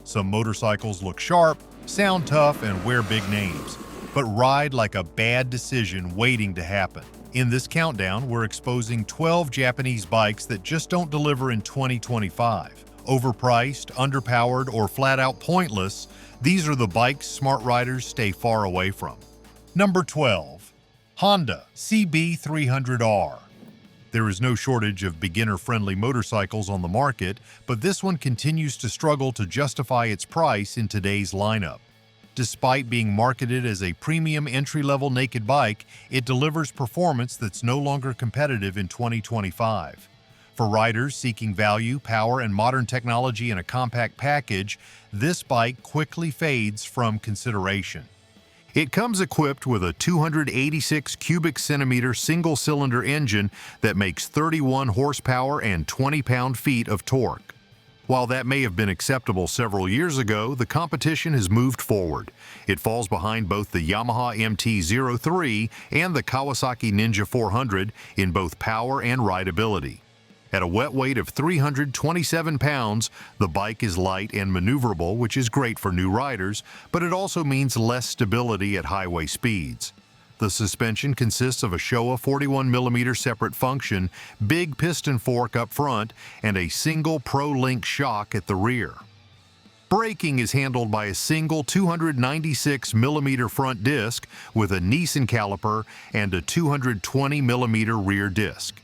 Some motorcycles look sharp, sound tough, and wear big names, but ride like a bad decision waiting to happen. In this countdown, we're exposing 12 Japanese bikes that just don't deliver in 2025. Overpriced, underpowered, or flat-out pointless, these are the bikes smart riders stay far away from. Number 12. Honda CB300R. There is no shortage of beginner-friendly motorcycles on the market, but this one continues to struggle to justify its price in today's lineup. Despite being marketed as a premium entry-level naked bike, it delivers performance that's no longer competitive in 2025. For riders seeking value, power, and modern technology in a compact package, this bike quickly fades from consideration. It comes equipped with a 286 cubic centimeter single-cylinder engine that makes 31 horsepower and 20 pound-feet of torque. While that may have been acceptable several years ago, the competition has moved forward. It falls behind both the Yamaha MT-03 and the Kawasaki Ninja 400 in both power and rideability. At a wet weight of 327 pounds, the bike is light and maneuverable, which is great for new riders, but it also means less stability at highway speeds. The suspension consists of a Showa 41mm separate function, big piston fork up front, and a single Pro-Link shock at the rear. Braking is handled by a single 296mm front disc with a Nissan caliper and a 220mm rear disc.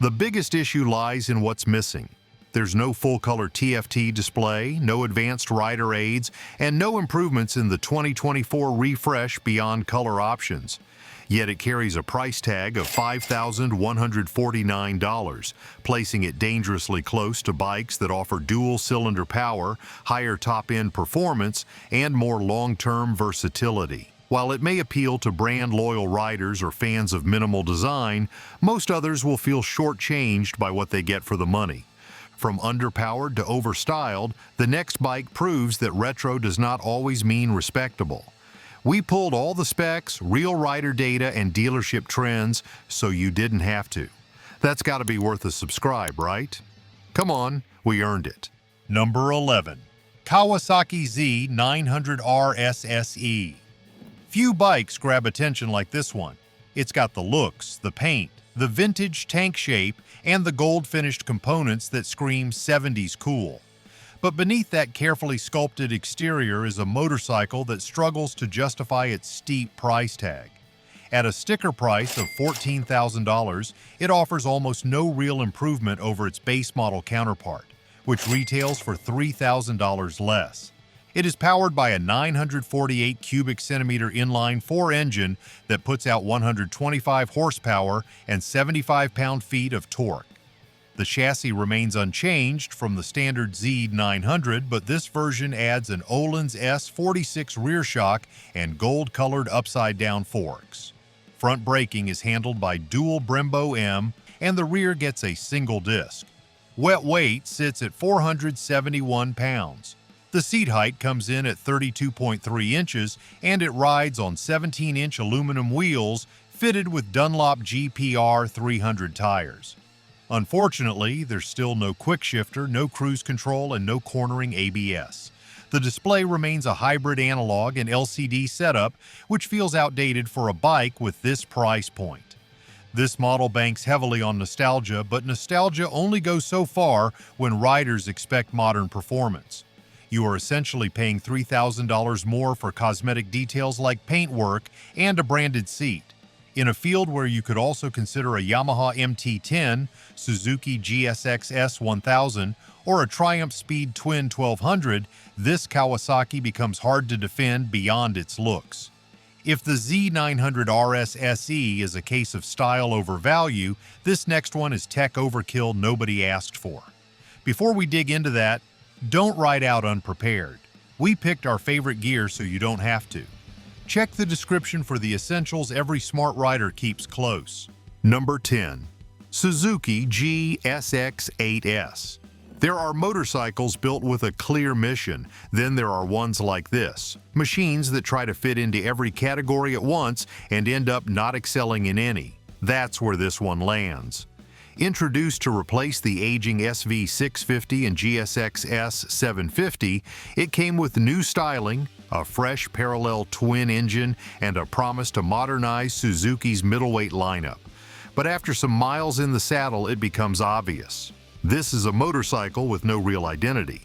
The biggest issue lies in what's missing. There's no full-color TFT display, no advanced rider aids, and no improvements in the 2024 refresh beyond color options. Yet it carries a price tag of $5,149, placing it dangerously close to bikes that offer dual-cylinder power, higher top-end performance, and more long-term versatility. While it may appeal to brand-loyal riders or fans of minimal design, most others will feel shortchanged by what they get for the money. From underpowered to overstyled, the next bike proves that retro does not always mean respectable. We pulled all the specs, real rider data, and dealership trends, so you didn't have to. That's got to be worth a subscribe, right? Come on, we earned it. Number 11. Kawasaki Z 900R SSE. Few bikes grab attention like this one. It's got the looks, the paint, the vintage tank shape, and the gold-finished components that scream 70s cool. But beneath that carefully sculpted exterior is a motorcycle that struggles to justify its steep price tag. At a sticker price of $14,000, it offers almost no real improvement over its base model counterpart, which retails for $3,000 less. It is powered by a 948 cubic centimeter inline-4 engine that puts out 125 horsepower and 75 pound-feet of torque. The chassis remains unchanged from the standard Z900, but this version adds an Öhlins S46 rear shock and gold-colored upside-down forks. Front braking is handled by dual Brembo M, and the rear gets a single disc. Wet weight sits at 471 pounds. The seat height comes in at 32.3 inches, and it rides on 17-inch aluminum wheels fitted with Dunlop GPR 300 tires. Unfortunately, there's still no quick shifter, no cruise control, and no cornering ABS. The display remains a hybrid analog and LCD setup, which feels outdated for a bike with this price point. This model banks heavily on nostalgia, but nostalgia only goes so far when riders expect modern performance. You are essentially paying $3,000 more for cosmetic details like paintwork and a branded seat. In a field where you could also consider a Yamaha MT-10, Suzuki GSX S1000, or a Triumph Speed Twin 1200, this Kawasaki becomes hard to defend beyond its looks. If the Z900RS SE is a case of style over value, this next one is tech overkill nobody asked for. Before we dig into that, don't ride out unprepared. We picked our favorite gear so you don't have to. Check the description for the essentials every smart rider keeps close. Number 10. Suzuki GSX 8S. There are motorcycles built with a clear mission. Then there are ones like this, machines that try to fit into every category at once and end up not excelling in any. That's where this one lands. Introduced to replace the aging SV 650 and GSX S 750, it came with new styling, a fresh parallel twin engine, and a promise to modernize Suzuki's middleweight lineup. But after some miles in the saddle, it becomes obvious. This is a motorcycle with no real identity.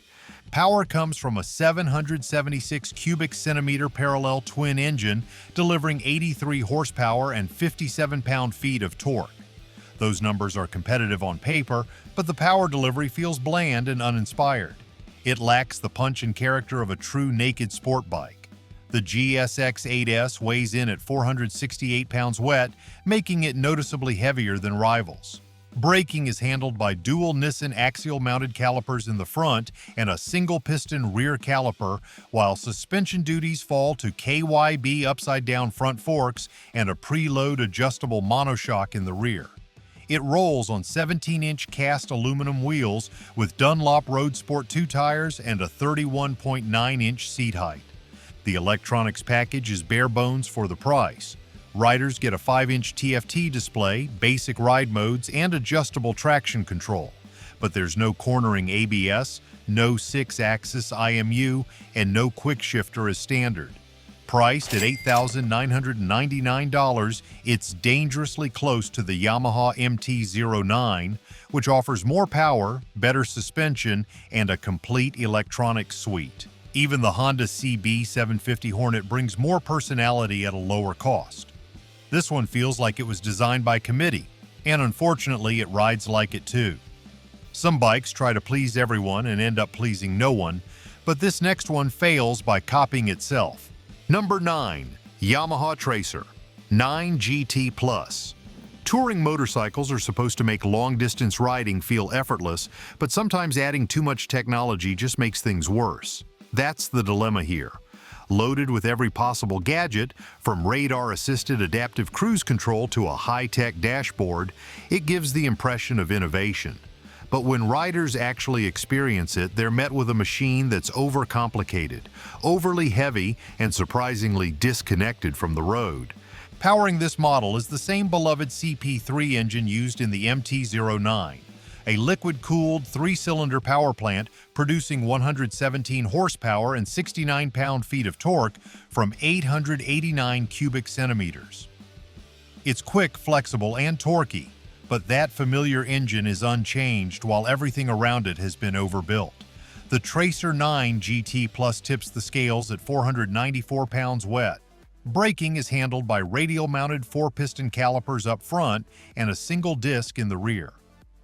Power comes from a 776 cubic centimeter parallel twin engine, delivering 83 horsepower and 57 pound-feet of torque. Those numbers are competitive on paper, but the power delivery feels bland and uninspired. It lacks the punch and character of a true naked sport bike. The GSX 8S weighs in at 468 pounds wet, making it noticeably heavier than rivals. Braking is handled by dual Nissan axial-mounted calipers in the front and a single-piston rear caliper, while suspension duties fall to KYB upside-down front forks and a preload adjustable monoshock in the rear. It rolls on 17-inch cast aluminum wheels with Dunlop Road Sport 2 tires and a 31.9-inch seat height. The electronics package is bare bones for the price. Riders get a 5-inch TFT display, basic ride modes, and adjustable traction control. But there's no cornering ABS, no 6-axis IMU, and no quick shifter as standard. Priced at $8,999, it's dangerously close to the Yamaha MT-09, which offers more power, better suspension, and a complete electronic suite. Even the Honda CB 750 Hornet brings more personality at a lower cost. This one feels like it was designed by committee, and unfortunately it rides like it too. Some bikes try to please everyone and end up pleasing no one, but this next one fails by copying itself. Number 9. Yamaha Tracer 9 GT Plus. Touring motorcycles are supposed to make long-distance riding feel effortless, but sometimes adding too much technology just makes things worse. That's the dilemma here. Loaded with every possible gadget, from radar-assisted adaptive cruise control to a high-tech dashboard, it gives the impression of innovation. But when riders actually experience it, they're met with a machine that's overcomplicated, overly heavy, and surprisingly disconnected from the road. Powering this model is the same beloved CP3 engine used in the MT-09, a liquid-cooled 3-cylinder power plant producing 117 horsepower and 69 pound-feet of torque from 889 cubic centimeters. It's quick, flexible, and torquey, but that familiar engine is unchanged while everything around it has been overbuilt. The Tracer 9 GT Plus tips the scales at 494 pounds wet. Braking is handled by radial-mounted 4-piston calipers up front and a single disc in the rear.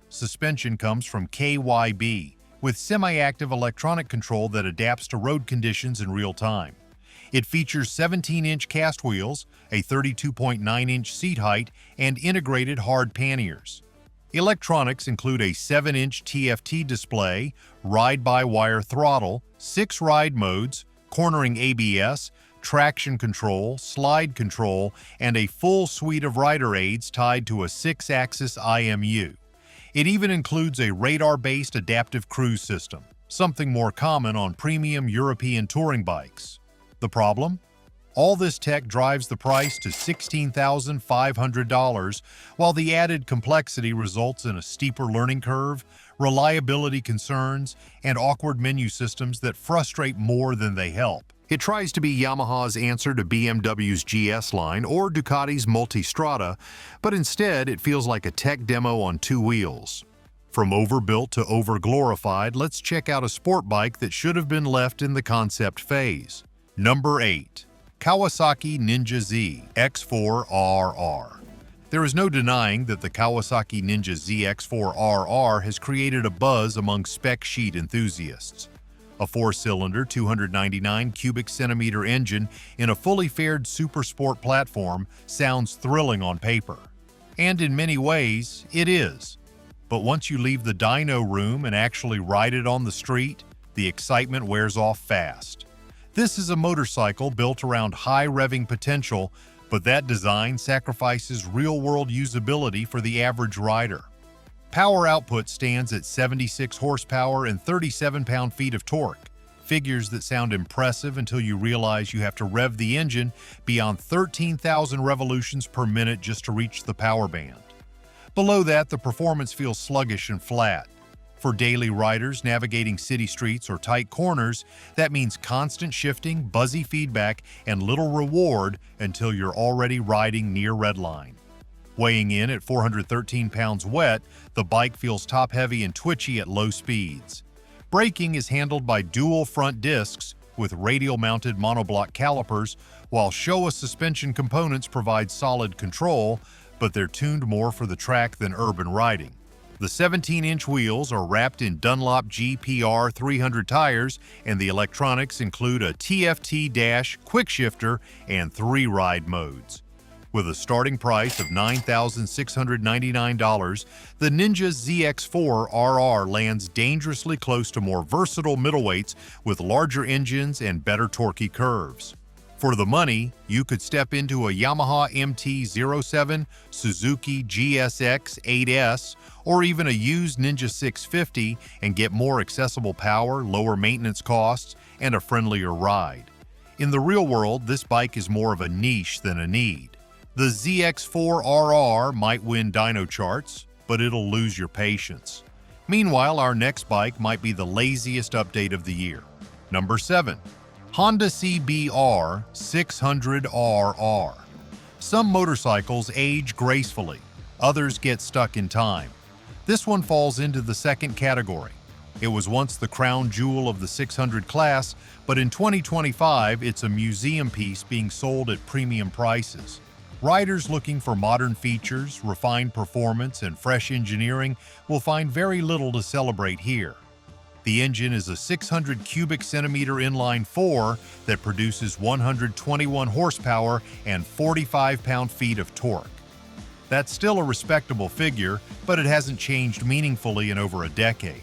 Suspension comes from KYB, with semi-active electronic control that adapts to road conditions in real time. It features 17-inch cast wheels, a 32.9-inch seat height, and integrated hard panniers. Electronics include a 7-inch TFT display, ride-by-wire throttle, 6 ride modes, cornering ABS, traction control, slide control, and a full suite of rider aids tied to a 6-axis IMU. It even includes a radar-based adaptive cruise system, something more common on premium European touring bikes. The problem? All this tech drives the price to $16,500, while the added complexity results in a steeper learning curve, reliability concerns, and awkward menu systems that frustrate more than they help. It tries to be Yamaha's answer to BMW's GS line or Ducati's Multistrada, but instead it feels like a tech demo on 2 wheels. From overbuilt to overglorified, let's check out a sport bike that should have been left in the concept phase. Number 8. Kawasaki Ninja Z X4RR. There is no denying that the Kawasaki Ninja Z X4RR has created a buzz among spec sheet enthusiasts. A 4-cylinder, 299 cubic centimeter engine in a fully fared super sport platform sounds thrilling on paper. And in many ways, it is. But once you leave the dyno room and actually ride it on the street, the excitement wears off fast. This is a motorcycle built around high revving potential, but that design sacrifices real-world usability for the average rider. Power output stands at 76 horsepower and 37 pound-feet of torque, figures that sound impressive until you realize you have to rev the engine beyond 13,000 revolutions per minute just to reach the power band. Below that, the performance feels sluggish and flat. For daily riders navigating city streets or tight corners, that means constant shifting, buzzy feedback, and little reward until you're already riding near redline. Weighing in at 413 pounds wet, the bike feels top-heavy and twitchy at low speeds. Braking is handled by dual front discs with radial-mounted monoblock calipers, while Showa suspension components provide solid control, but they're tuned more for the track than urban riding. The 17-inch wheels are wrapped in Dunlop GPR 300 tires, and the electronics include a TFT dash, quick shifter, and 3 ride modes. With a starting price of $9,699, the Ninja ZX4 RR lands dangerously close to more versatile middleweights with larger engines and better torquey curves. For the money, you could step into a Yamaha MT-07, Suzuki GSX 8S, or even a used Ninja 650 and get more accessible power, lower maintenance costs, and a friendlier ride. In the real world, this bike is more of a niche than a need. The ZX4 RR might win dyno charts, but it'll lose your patience. Meanwhile, our next bike might be the laziest update of the year. Number 7. Honda CBR 600RR. Some motorcycles age gracefully, others get stuck in time. This one falls into the second category. It was once the crown jewel of the 600 class, but in 2025 it's a museum piece being sold at premium prices. Riders looking for modern features, refined performance, and fresh engineering will find very little to celebrate here. The engine is a 600 cubic centimeter inline 4 that produces 121 horsepower and 45 pound-feet of torque. That's still a respectable figure, but it hasn't changed meaningfully in over a decade.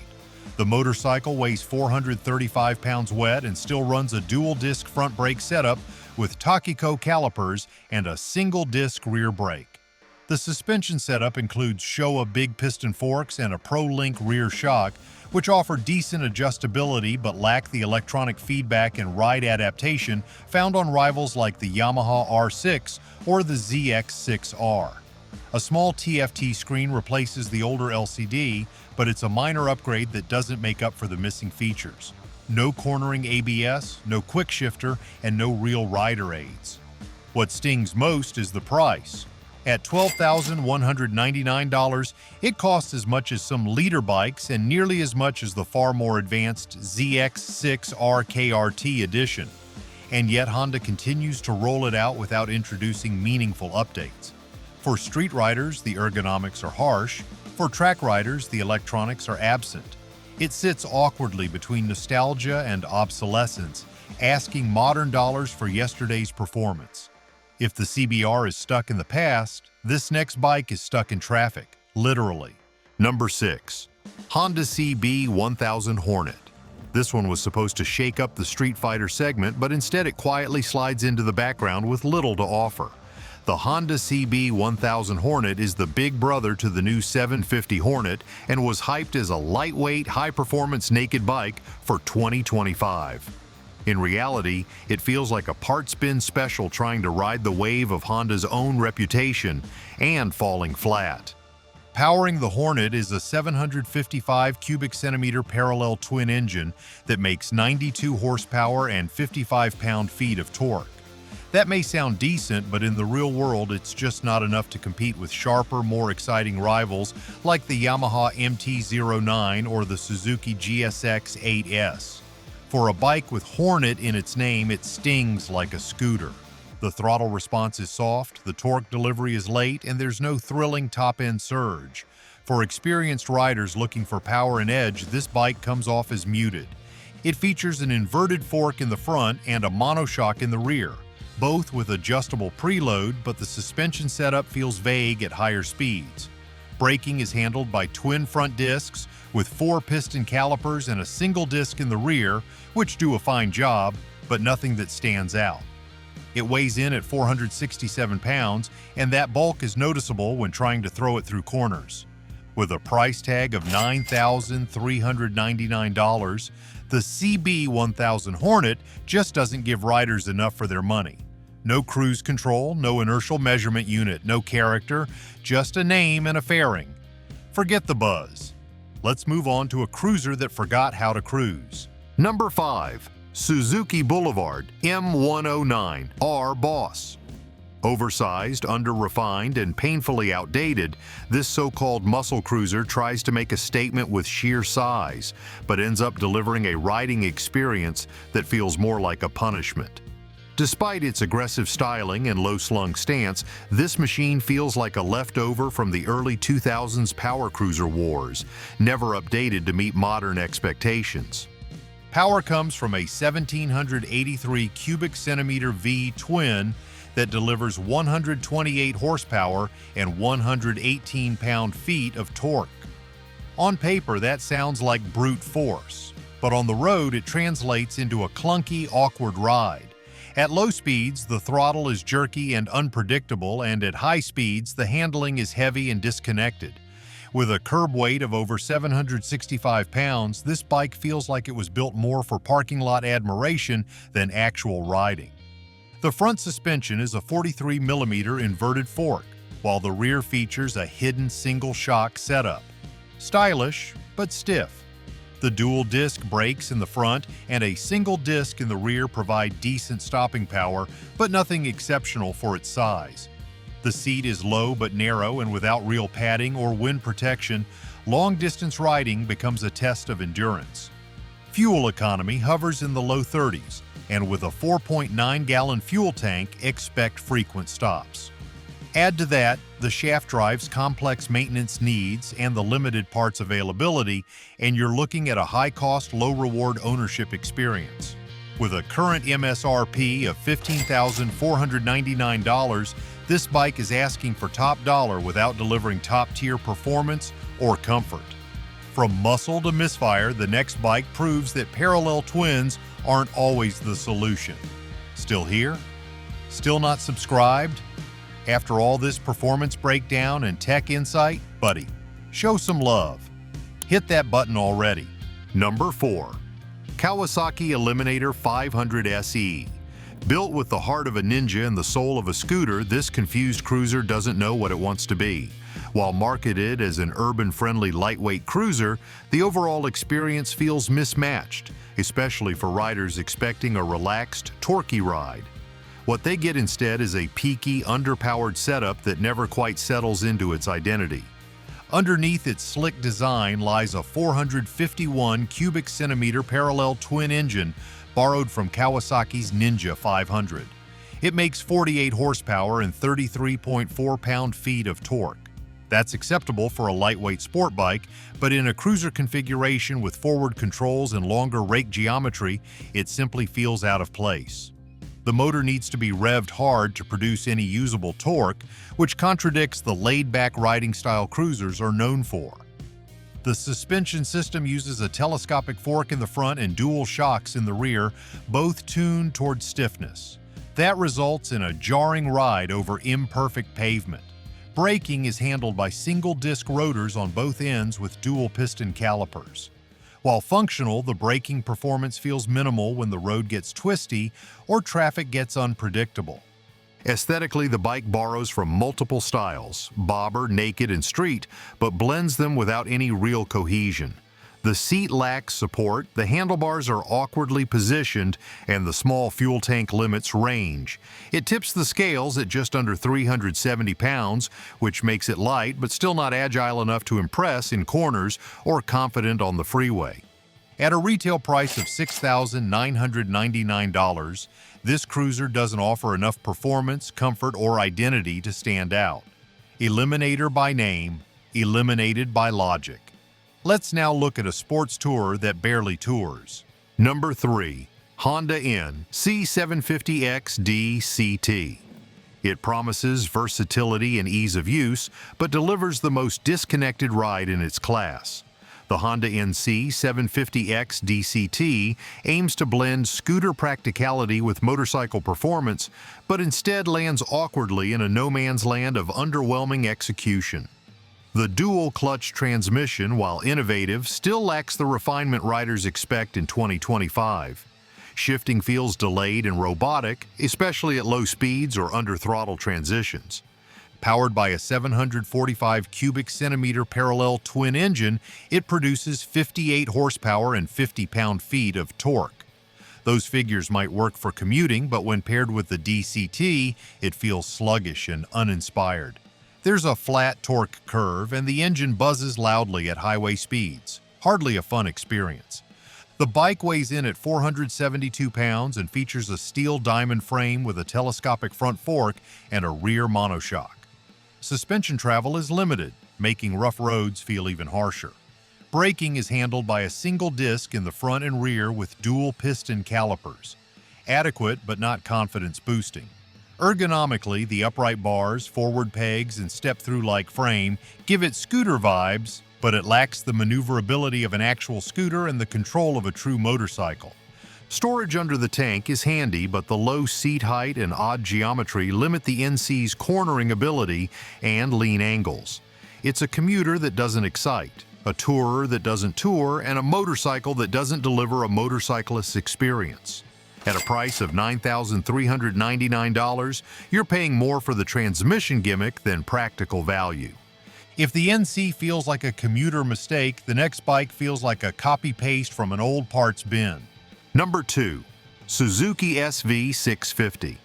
The motorcycle weighs 435 pounds wet and still runs a dual-disc front brake setup with Takiko calipers and a single-disc rear brake. The suspension setup includes Showa big piston forks and a Pro-Link rear shock, which offer decent adjustability but lack the electronic feedback and ride adaptation found on rivals like the Yamaha R6 or the ZX6R. A small TFT screen replaces the older LCD, but it's a minor upgrade that doesn't make up for the missing features. No cornering ABS, no quick shifter, and no real rider aids. What stings most is the price. At $12,199, it costs as much as some leader bikes and nearly as much as the far more advanced ZX6R KRT edition. And yet Honda continues to roll it out without introducing meaningful updates. For street riders, the ergonomics are harsh. For track riders, the electronics are absent. It sits awkwardly between nostalgia and obsolescence, asking modern dollars for yesterday's performance. If the CBR is stuck in the past, this next bike is stuck in traffic, literally. Number 6. Honda CB 1000 Hornet. This one was supposed to shake up the Street Fighter segment, but instead it quietly slides into the background with little to offer. The Honda CB 1000 Hornet is the big brother to the new 750 Hornet and was hyped as a lightweight, high-performance naked bike for 2025. In reality, it feels like a part-spin special trying to ride the wave of Honda's own reputation and falling flat. Powering the Hornet is a 755 cubic centimeter parallel twin engine that makes 92 horsepower and 55 pound-feet of torque. That may sound decent, but in the real world it's just not enough to compete with sharper, more exciting rivals like the Yamaha MT-09 or the Suzuki GSX 8S. For a bike with Hornet in its name, it stings like a scooter. The throttle response is soft, the torque delivery is late, and there's no thrilling top-end surge. For experienced riders looking for power and edge, this bike comes off as muted. It features an inverted fork in the front and a monoshock in the rear, both with adjustable preload, but the suspension setup feels vague at higher speeds. Braking is handled by twin front discs with 4 piston calipers and a single disc in the rear, which do a fine job, but nothing that stands out. It weighs in at 467 pounds, and that bulk is noticeable when trying to throw it through corners. With a price tag of $9,399, the CB 1000 Hornet just doesn't give riders enough for their money. No cruise control, no inertial measurement unit, no character, just a name and a fairing. Forget the buzz. Let's move on to a cruiser that forgot how to cruise. Number 5. Suzuki Boulevard M109 R Boss. Oversized, under-refined, and painfully outdated, this so-called muscle cruiser tries to make a statement with sheer size, but ends up delivering a riding experience that feels more like a punishment. Despite its aggressive styling and low-slung stance, this machine feels like a leftover from the early 2000s power cruiser wars, never updated to meet modern expectations. Power comes from a 1783 cubic centimeter V twin that delivers 128 horsepower and 118 pound-feet of torque. On paper, that sounds like brute force, but on the road it translates into a clunky, awkward ride. At low speeds, the throttle is jerky and unpredictable, and at high speeds, the handling is heavy and disconnected. With a curb weight of over 765 pounds, this bike feels like it was built more for parking lot admiration than actual riding. The front suspension is a 43mm inverted fork, while the rear features a hidden single-shock setup. Stylish, but stiff. The dual-disc brakes in the front and a single disc in the rear provide decent stopping power, but nothing exceptional for its size. The seat is low but narrow, and without real padding or wind protection, long-distance riding becomes a test of endurance. Fuel economy hovers in the low 30s, and with a 4.9-gallon fuel tank, expect frequent stops. Add to that the shaft drive's complex maintenance needs and the limited parts availability, and you're looking at a high-cost, low-reward ownership experience. With a current MSRP of $15,499, this bike is asking for top dollar without delivering top-tier performance or comfort. From muscle to misfire, the next bike proves that parallel twins aren't always the solution. Still here? Still not subscribed? After all this performance breakdown and tech insight, buddy, show some love. Hit that button already. Number 4. Kawasaki Eliminator 500 SE. Built with the heart of a ninja and the soul of a scooter, this confused cruiser doesn't know what it wants to be. While marketed as an urban-friendly lightweight cruiser, the overall experience feels mismatched, especially for riders expecting a relaxed, torquey ride. What they get instead is a peaky, underpowered setup that never quite settles into its identity. Underneath its slick design lies a 451 cubic centimeter parallel twin engine borrowed from Kawasaki's Ninja 500. It makes 48 horsepower and 33.4 pound-feet of torque. That's acceptable for a lightweight sport bike, but in a cruiser configuration with forward controls and longer rake geometry, it simply feels out of place. The motor needs to be revved hard to produce any usable torque, which contradicts the laid-back riding style cruisers are known for. The suspension system uses a telescopic fork in the front and dual shocks in the rear, both tuned towards stiffness. That results in a jarring ride over imperfect pavement. Braking is handled by single-disc rotors on both ends with dual-piston calipers. While functional, the braking performance feels minimal when the road gets twisty or traffic gets unpredictable. Aesthetically, the bike borrows from multiple styles, bobber, naked, and street, but blends them without any real cohesion. The seat lacks support, the handlebars are awkwardly positioned, and the small fuel tank limits range. It tips the scales at just under 370 pounds, which makes it light but still not agile enough to impress in corners or confident on the freeway. At a retail price of $6,999, this cruiser doesn't offer enough performance, comfort, or identity to stand out. Eliminator by name, eliminated by logic. Let's now look at a sports tourer that barely tours. Number 3. Honda N C750X DCT. It promises versatility and ease of use, but delivers the most disconnected ride in its class. The Honda NC 750X DCT aims to blend scooter practicality with motorcycle performance, but instead lands awkwardly in a no-man's land of underwhelming execution. The dual-clutch transmission, while innovative, still lacks the refinement riders expect in 2025. Shifting feels delayed and robotic, especially at low speeds or under throttle transitions. Powered by a 745 cubic centimeter parallel twin engine, it produces 58 horsepower and 50 pound-feet of torque. Those figures might work for commuting, but when paired with the DCT, it feels sluggish and uninspired. There's a flat torque curve, and the engine buzzes loudly at highway speeds. Hardly a fun experience. The bike weighs in at 472 pounds and features a steel diamond frame with a telescopic front fork and a rear monoshock. Suspension travel is limited, making rough roads feel even harsher. Braking is handled by a single disc in the front and rear with dual piston calipers. Adequate but not confidence-boosting. Ergonomically, the upright bars, forward pegs, and step-through-like frame give it scooter vibes, but it lacks the maneuverability of an actual scooter and the control of a true motorcycle. Storage under the tank is handy, but the low seat height and odd geometry limit the NC's cornering ability and lean angles. It's a commuter that doesn't excite, a tourer that doesn't tour, and a motorcycle that doesn't deliver a motorcyclist's experience. At a price of $9,399, you're paying more for the transmission gimmick than practical value. If the NC feels like a commuter mistake, the next bike feels like a copy-paste from an old parts bin. Number 2. Suzuki SV 650.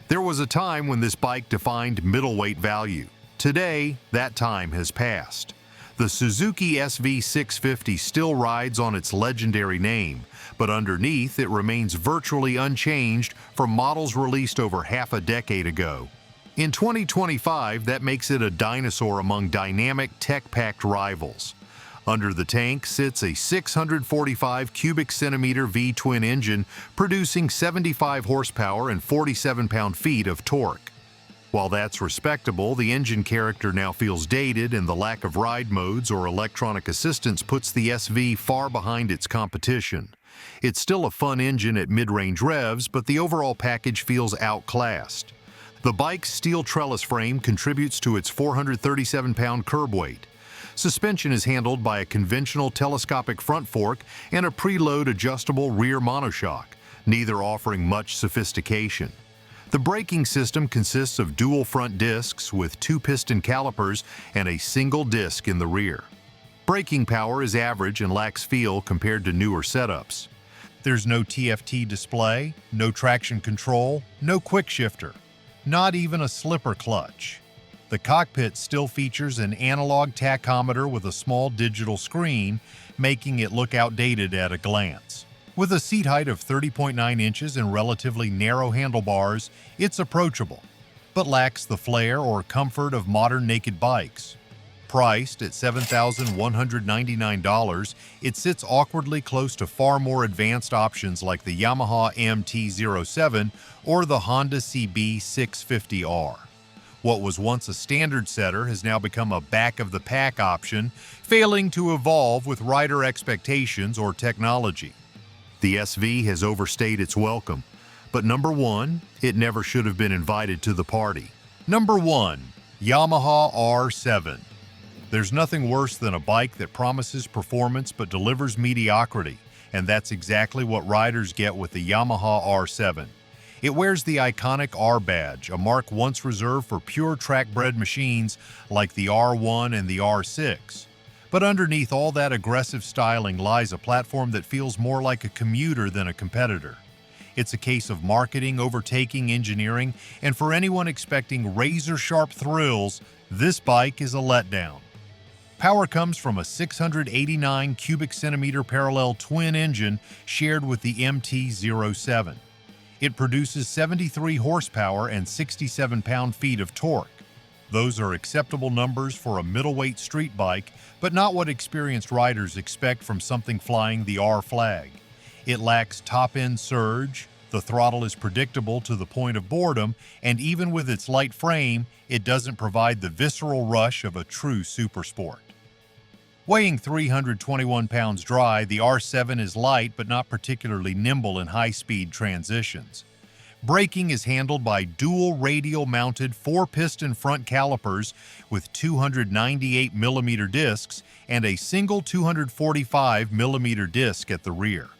There was a time when this bike defined middleweight value. Today, that time has passed. The Suzuki SV 650 still rides on its legendary name, but underneath it remains virtually unchanged from models released over half a decade ago. In 2025, that makes it a dinosaur among dynamic, tech-packed rivals. Under the tank sits a 645 cubic centimeter V-twin engine producing 75 horsepower and 47 pound-feet of torque. While that's respectable, the engine character now feels dated, and the lack of ride modes or electronic assistance puts the SV far behind its competition. It's still a fun engine at mid-range revs, but the overall package feels outclassed. The bike's steel trellis frame contributes to its 437-pound curb weight. Suspension is handled by a conventional telescopic front fork and a preload adjustable rear monoshock, neither offering much sophistication. The braking system consists of dual front discs with 2 piston calipers and a single disc in the rear. Braking power is average and lacks feel compared to newer setups. There's no TFT display, no traction control, no quick shifter, not even a slipper clutch. The cockpit still features an analog tachometer with a small digital screen, making it look outdated at a glance. With a seat height of 30.9 inches and relatively narrow handlebars, it's approachable, but lacks the flair or comfort of modern naked bikes. Priced at $7,199, it sits awkwardly close to far more advanced options like the Yamaha MT-07 or the Honda CB650R. What was once a standard setter has now become a back-of-the-pack option, failing to evolve with rider expectations or technology. The SV has overstayed its welcome, but number 1, it never should have been invited to the party. Number 1. Yamaha R7. There's nothing worse than a bike that promises performance but delivers mediocrity, and that's exactly what riders get with the Yamaha R7. It wears the iconic R badge, a mark once reserved for pure track-bred machines like the R1 and the R6. But underneath all that aggressive styling lies a platform that feels more like a commuter than a competitor. It's a case of marketing overtaking engineering, and for anyone expecting razor-sharp thrills, this bike is a letdown. Power comes from a 689 cubic centimeter parallel twin engine shared with the MT-07. It produces 73 horsepower and 67 pound-feet of torque. Those are acceptable numbers for a middleweight street bike, but not what experienced riders expect from something flying the R flag. It lacks top-end surge, the throttle is predictable to the point of boredom, and even with its light frame, it doesn't provide the visceral rush of a true supersport. Weighing 321 pounds dry, the R7 is light but not particularly nimble in high-speed transitions. Braking is handled by dual radial-mounted 4-piston front calipers with 298mm discs and a single 245mm disc at the rear.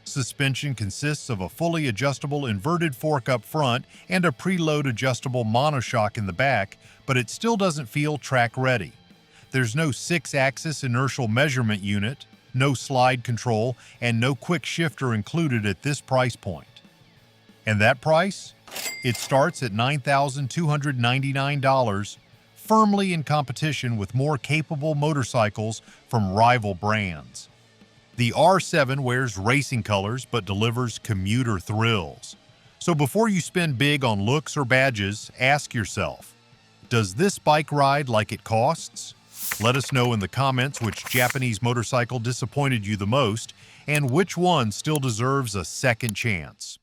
Suspension consists of a fully adjustable inverted fork up front and a preload adjustable monoshock in the back, but it still doesn't feel track-ready. There's no 6-axis inertial measurement unit, no slide control, and no quick shifter included at this price point. And that price? It starts at $9,299, firmly in competition with more capable motorcycles from rival brands. The R7 wears racing colors but delivers commuter thrills. So before you spend big on looks or badges, ask yourself, does this bike ride like it costs? Let us know in the comments which Japanese motorcycle disappointed you the most and which one still deserves a second chance.